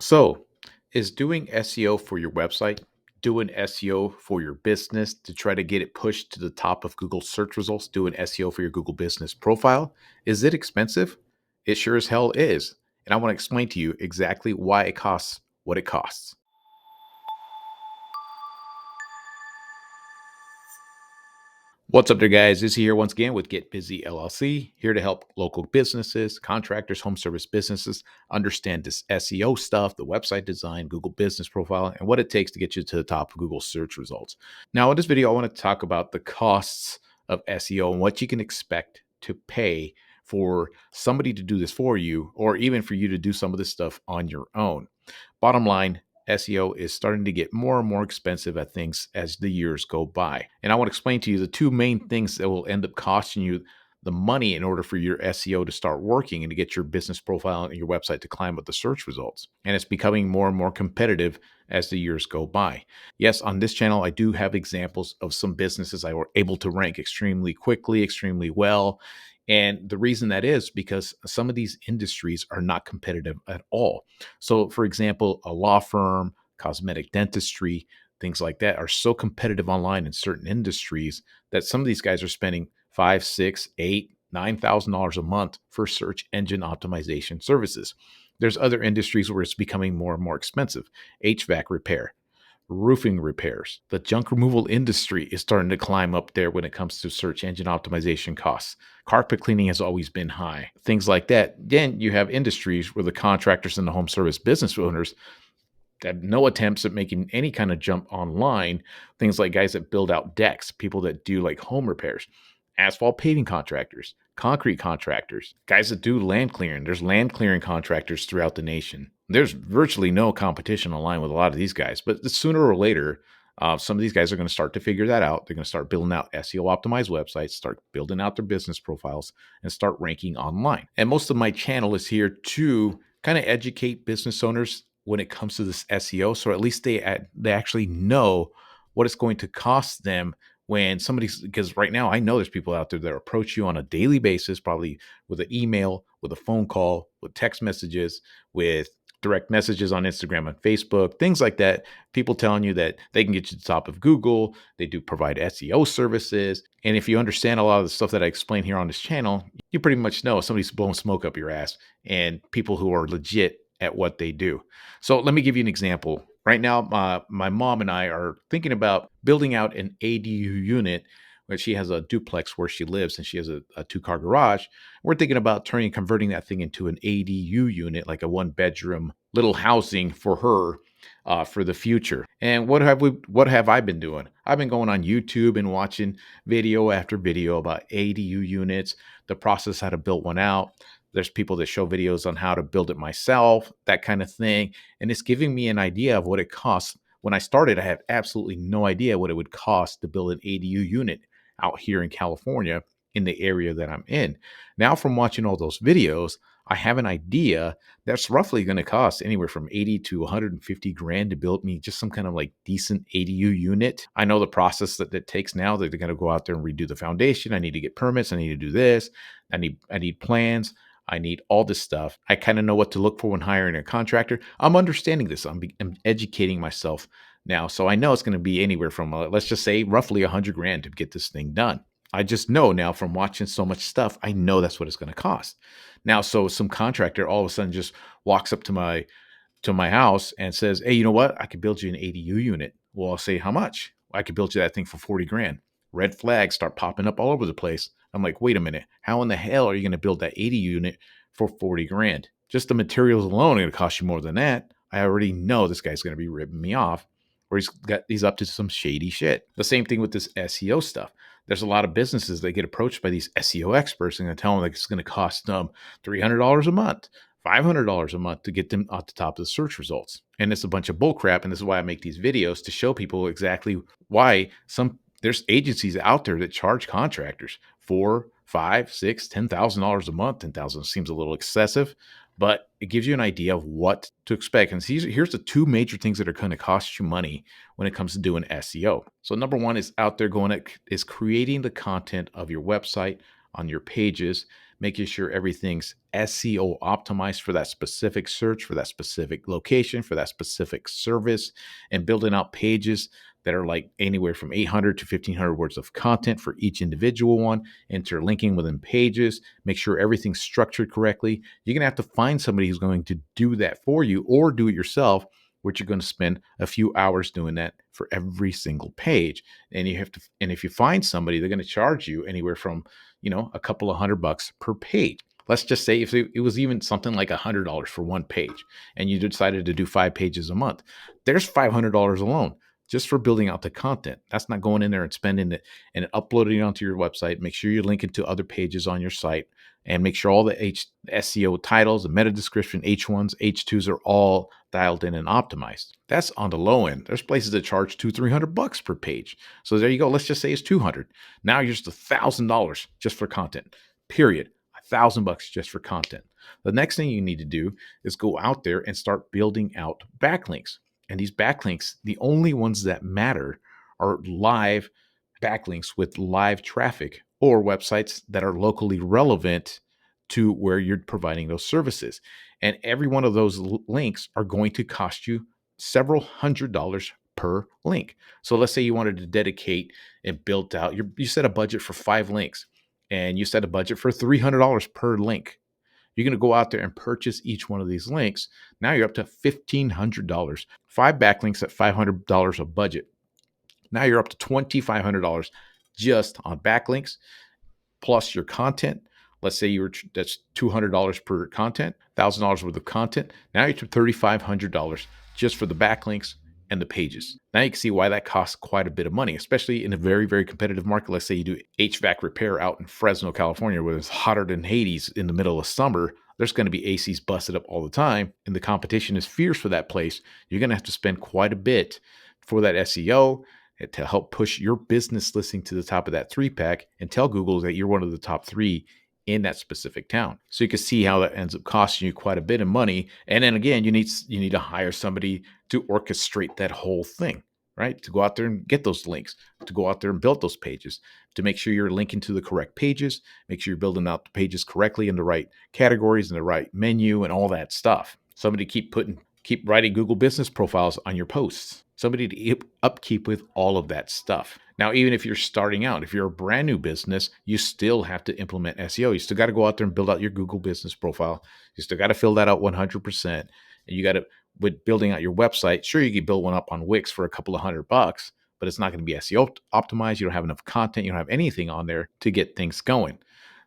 So, is doing SEO for your website, doing SEO for your business to try to get it pushed to the top of Google search results, doing SEO for your Google business profile, is it expensive? It sure as hell is. And I want to explain to you exactly why it costs what it costs. What's up there, guys? Izzy here once again with Get Busy LLC, here to help local businesses, contractors, home service businesses understand this SEO stuff, the website design, Google business profile, and what it takes to get you to the top of Google search results. Now, in this video, I want to talk about the costs of SEO and what you can expect to pay for somebody to do this for you, or even for you to do some of this stuff on your own. Bottom line, SEO is starting to get more and more expensive at things as the years go by. And I want to explain to you the two main things that will end up costing you the money in order for your SEO to start working and to get your business profile and your website to climb up the search results. And it's becoming more and more competitive as the years go by. Yes, on this channel, I do have examples of some businesses I were able to rank extremely quickly, extremely well. And the reason that is because some of these industries are not competitive at all. So, for example, a law firm, cosmetic dentistry, things like that are so competitive online in certain industries that some of these guys are spending five, six, eight, $9,000 a month for search engine optimization services. There's other industries where it's becoming more and more expensive. HVAC repair, roofing repairs. The junk removal industry is starting to climb up there when it comes to search engine optimization costs. Carpet cleaning has always been high. Things like that. Then you have industries where the contractors and the home service business owners have no attempts at making any kind of jump online. Things like guys that build out decks, people that do like home repairs, asphalt paving contractors, concrete contractors, guys that do land clearing. There's land clearing contractors throughout the nation. There's virtually no competition online with a lot of these guys, but sooner or later, some of these guys are going to start to figure that out. They're going to start building out SEO optimized websites, start building out their business profiles, and start ranking online. And most of my channel is here to kind of educate business owners when it comes to this SEO, so at least they actually know what it's going to cost them when somebody's, because right now I know there's people out there that approach you on a daily basis, probably with an email, with a phone call, with text messages, with direct messages on Instagram and Facebook, things like that. People telling you that they can get you to the top of Google. They do provide SEO services. And if you understand a lot of the stuff that I explain here on this channel, you pretty much know somebody's blowing smoke up your ass and people who are legit at what they do. So let me give you an example. Right now, my mom and I are thinking about building out an ADU unit where she has a duplex where she lives and she has a two-car garage. We're thinking about converting that thing into an ADU unit, like a one-bedroom little housing for her for the future. And what have I been doing? I've been going on YouTube and watching video after video about ADU units, the process how to build one out. There's people that show videos on how to build it myself, that kind of thing. And it's giving me an idea of what it costs. When I started, I had absolutely no idea what it would cost to build an ADU unit out here in California in the area that I'm in. Now, from watching all those videos, I have an idea that's roughly going to cost anywhere from 80 to 150 grand to build me just some kind of like decent ADU unit. I know the process that takes now that they're going to go out there and redo the foundation. I need to get permits. I need to do this. I need plans. I need all this stuff. I kind of know what to look for when hiring a contractor. I'm understanding this. I'm educating myself now. So I know it's going to be anywhere from, let's just say, roughly 100 grand to get this thing done. I just know now from watching so much stuff, I know that's what it's going to cost. Now, so some contractor all of a sudden just walks up to my house and says, "Hey, you know what? I could build you an ADU unit." Well, I'll say, "How much?" "I could build you that thing for 40 grand. Red flags start popping up all over the place. I'm like, wait a minute. How in the hell are you going to build that 80 unit for 40 grand? Just the materials alone are going to cost you more than that. I already know this guy's going to be ripping me off, or he's up to some shady shit. The same thing with this SEO stuff. There's a lot of businesses that get approached by these SEO experts and they tell them like it's going to cost them $300 a month, $500 a month to get them at the top of the search results. And it's a bunch of bullcrap. And this is why I make these videos, to show people exactly why there's agencies out there that charge contractors $4,000, $5,000, $6,000, $10,000 a month. 10,000 seems a little excessive, but it gives you an idea of what to expect. And here's the two major things that are going to cost you money when it comes to doing SEO. So number one is out there is creating the content of your website on your pages, making sure everything's SEO optimized for that specific search, for that specific location, for that specific service, and building out pages that are like anywhere from 800 to 1500 words of content for each individual one, interlinking within pages, make sure everything's structured correctly. You're going to have to find somebody who's going to do that for you or do it yourself, which you're going to spend a few hours doing that for every single page. And you have to, and if you find somebody, they're going to charge you anywhere from, a couple of $100 per page. Let's just say if it was even something like $100 for one page and you decided to do 5 pages a month, there's $500 alone just for building out the content. That's not going in there and spending it and uploading it onto your website. Make sure you link it to other pages on your site and make sure all the SEO titles, the meta description, H1s, H2s are all dialed in and optimized. That's on the low end. There's places that charge $200-300 per page. So there you go. Let's just say it's 200. Now you're just $1,000 just for content. Period. $1,000 just for content. The next thing you need to do is go out there and start building out backlinks. And these backlinks, the only ones that matter are live backlinks with live traffic or websites that are locally relevant to where you're providing those services. And every one of those links are going to cost you several $100s per link. So let's say you wanted to dedicate and build out, you set a budget for 5 links and you set a budget for $300 per link. You're going to go out there and purchase each one of these links. Now you're up to $1,500. 5 backlinks at $500 a budget. Now you're up to $2,500 just on backlinks plus your content. Let's say that's $200 per content, $1,000 worth of content. Now you're to $3,500 just for the backlinks and the pages. Now you can see why that costs quite a bit of money, especially in a very, very competitive market. Let's say you do HVAC repair out in Fresno, California, where it's hotter than Hades in the middle of summer. There's going to be ACs busted up all the time, and the competition is fierce for that place. You're going to have to spend quite a bit for that SEO to help push your business listing to the top of that 3-pack and tell Google that you're one of the top 3 in that specific town. So you can see how that ends up costing you quite a bit of money. And then again, you need to hire somebody to orchestrate that whole thing, right? To go out there and get those links, to go out there and build those pages, to make sure you're linking to the correct pages, make sure you're building out the pages correctly in the right categories and the right menu and all that stuff. Somebody keep writing Google business profiles on your posts. Somebody to upkeep with all of that stuff. Now, even if you're starting out, if you're a brand new business, you still have to implement SEO. You still got to go out there and build out your Google business profile. You still got to fill that out 100%. And you got to, with building out your website, sure, you can build one up on Wix for a couple of $100, but it's not going to be SEO optimized. You don't have enough content. You don't have anything on there to get things going.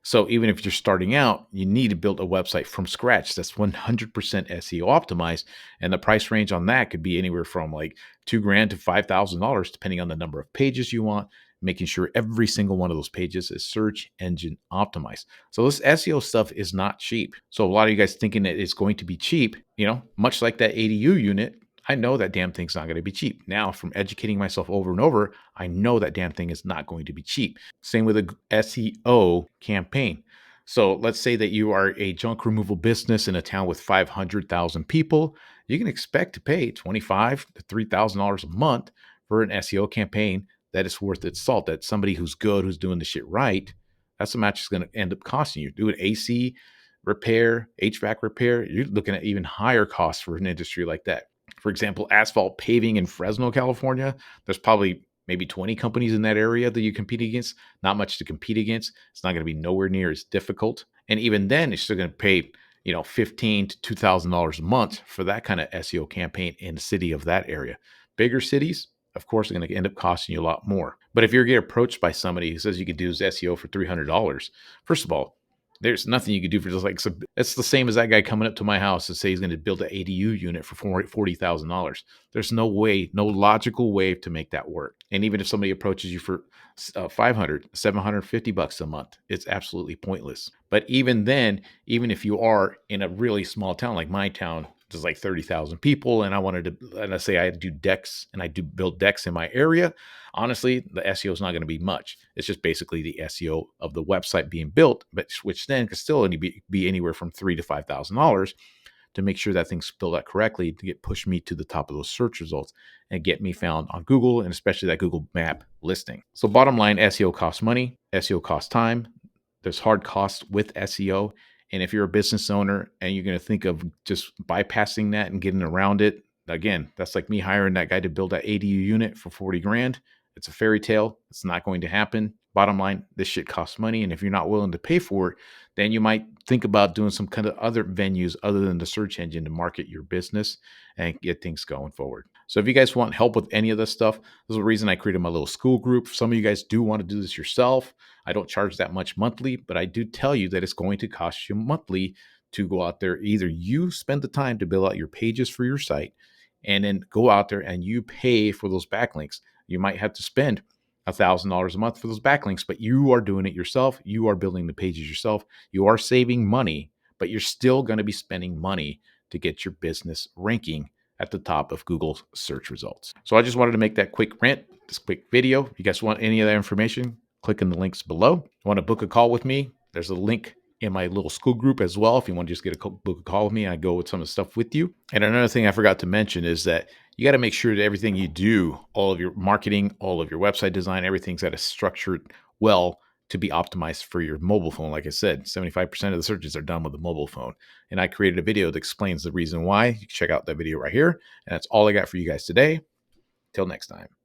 So even if you're starting out, you need to build a website from scratch that's 100% SEO optimized. And the price range on that could be anywhere from like $2,000 to $5,000, depending on the number of pages you want, making sure every single one of those pages is search engine optimized. So this SEO stuff is not cheap. So a lot of you guys thinking that it's going to be cheap, much like that ADU unit, I know that damn thing's not going to be cheap. Now, from educating myself over and over, I know that damn thing is not going to be cheap. Same with a SEO campaign. So let's say that you are a junk removal business in a town with 500,000 people. You can expect to pay $2,500 to $3,000 a month for an SEO campaign that is worth its salt. That somebody who's good, who's doing the shit right, that's how much it's going to end up costing you. Do an AC repair, HVAC repair, you're looking at even higher costs for an industry like that. For example, asphalt paving in Fresno, California, there's probably maybe 20 companies in that area that you compete against. Not much to compete against. It's not going to be nowhere near as difficult. And even then, you're still going to pay, $1,500 to $2,000 a month for that kind of SEO campaign in the city of that area. Bigger cities, of course, are going to end up costing you a lot more. But if you get approached by somebody who says you could do SEO for $300, first of all, there's nothing you could do for just like, so it's the same as that guy coming up to my house and say he's going to build an ADU unit for $40,000. There's no way, no logical way to make that work. And even if somebody approaches you for $500, $750 a month, it's absolutely pointless. But even then, even if you are in a really small town like my town, there's like 30,000 people, and let's say I do decks and I do build decks in my area. Honestly, the SEO is not going to be much. It's just basically the SEO of the website being built, but which then could still only be anywhere from $3,000 to $5,000 to make sure that things built out correctly to push me to the top of those search results and get me found on Google, and especially that Google map listing. So bottom line, SEO costs money, SEO costs time. There's hard costs with SEO. And if you're a business owner and you're going to think of just bypassing that and getting around it, again, that's like me hiring that guy to build that ADU unit for 40 grand. It's a fairy tale. It's not going to happen. Bottom line, this shit costs money. And if you're not willing to pay for it, then you might think about doing some kind of other venues other than the search engine to market your business and get things going forward. So if you guys want help with any of this stuff, this is the reason I created my little school group. Some of you guys do want to do this yourself. I don't charge that much monthly, but I do tell you that it's going to cost you monthly to go out there. Either you spend the time to build out your pages for your site and then go out there and you pay for those backlinks. You might have to spend $1,000 a month for those backlinks, but you are doing it yourself. You are building the pages yourself. You are saving money, but you're still going to be spending money to get your business ranking at the top of Google's search results. So I just wanted to make that quick rant, this quick video. If you guys want any of that information, click in the links below. Want to book a call with me? There's a link in my little school group as well. If you want to just get a book a call with me, I go with some of the stuff with you. And another thing I forgot to mention is that you got to make sure that everything you do, all of your marketing, all of your website design, everything's at a structured well to be optimized for your mobile phone. Like I said, 75% of the searches are done with a mobile phone. And I created a video that explains the reason why. You can check out that video right here. And that's all I got for you guys today. Till next time.